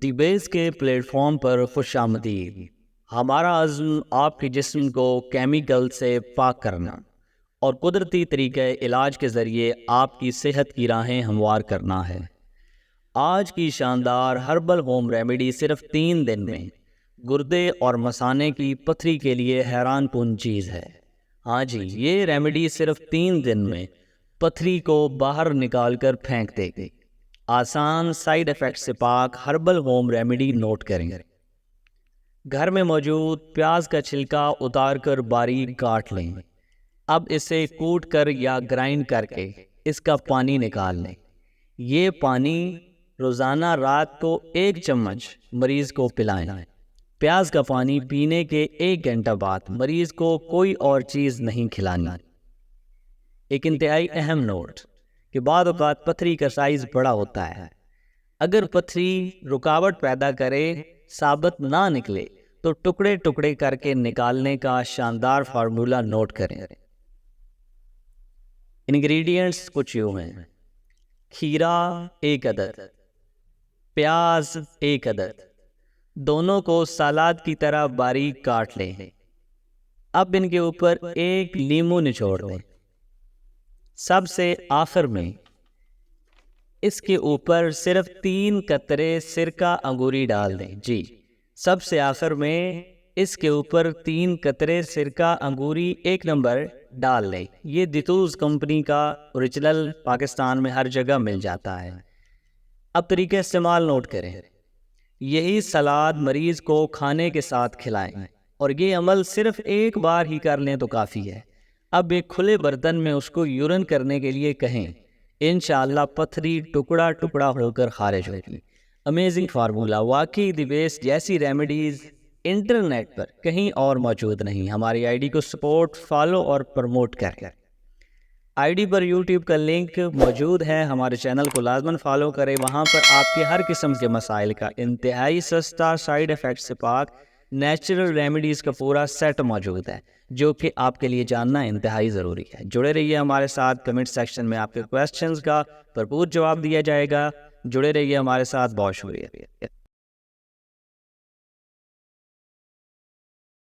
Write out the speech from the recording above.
دی بیس کے plate form پر خوش آمدید۔ ہمارا عزم آپ کے جسم کو کیمیکل سے پاک کرنا اور قدرتی طریقے علاج کے ذریعے آپ کی صحت کی راہیں ہموار کرنا ہے۔ آج کی شاندار ہربل ہوم ریمیڈی صرف 3 دن میں گردے اور مثانے کی پتھری کے لیے حیران کن چیز ہے۔ ہاں جی، یہ ریمیڈی صرف 3 دن میں پتھری کو باہر نکال کر پھینک دے گی۔ آسان سائیڈ ایفیکٹ سے پاک ہربل ہوم ریمیڈی نوٹ کریں۔ گھر میں موجود پیاز کا چھلکا اتار کر باریک کاٹ لیں۔ اب اسے کوٹ کر یا گرائنڈ کر کے اس کا پانی نکال لیں۔ یہ پانی روزانہ رات کو 1 چمچ مریض کو پلائیں۔ پیاز کا پانی پینے کے 1 گھنٹہ بعد مریض کو کوئی اور چیز نہیں کھلانی۔ ایک انتہائی اہم نوٹ کہ بعض اوقات پتھری کا سائز بڑا ہوتا ہے۔ اگر پتھری رکاوٹ پیدا کرے، ثابت نہ نکلے، تو ٹکڑے ٹکڑے کر کے نکالنے کا شاندار فارمولہ نوٹ کریں۔ انگریڈینٹس کچھ یوں ہیں: کھیرا 1 عدد، پیاز 1 عدد، دونوں کو سلاد کی طرح باریک کاٹ لیں۔ اب ان کے اوپر 1 لیموں نچوڑ دیں۔ سب سے آخر میں اس کے اوپر صرف 3 قطرے سرکہ انگوری ڈال دیں۔ جی، سب سے آخر میں اس کے اوپر 3 قطرے سرکہ انگوری 1 نمبر ڈال دیں۔ یہ دیتوز کمپنی کا اوریجنل پاکستان میں ہر جگہ مل جاتا ہے۔ اب طریقہ استعمال نوٹ کریں۔ یہی سلاد مریض کو کھانے کے ساتھ کھلائیں، اور یہ عمل صرف 1 بار ہی کر لیں تو کافی ہے۔ اب ایک کھلے برتن میں اس کو یورین کرنے کے لیے کہیں۔ انشاءاللہ پتھری ٹکڑا ٹکڑا ہو کر خارج ہوگی۔ امیزنگ فارمولہ، واقعی دی بیسٹ جیسی ریمیڈیز انٹرنیٹ پر کہیں اور موجود نہیں۔ ہماری آئی ڈی کو سپورٹ، فالو اور پروموٹ کر آئی ڈی پر یوٹیوب کا لنک موجود ہے۔ ہمارے چینل کو لازماً فالو کریں۔ وہاں پر آپ کے ہر قسم کے مسائل کا انتہائی سستا، سائیڈ ایفیکٹ سے پاک نیچرل ریمیڈیز کا پورا سیٹ موجود ہے، جو کہ آپ کے لیے جاننا انتہائی ضروری ہے۔ جڑے رہیے ہمارے ساتھ۔ کمنٹ سیکشن میں آپ کے کویسچنز کا بھرپور جواب دیا جائے گا۔ جڑے رہیے ہمارے ساتھ۔ بہت شکریہ۔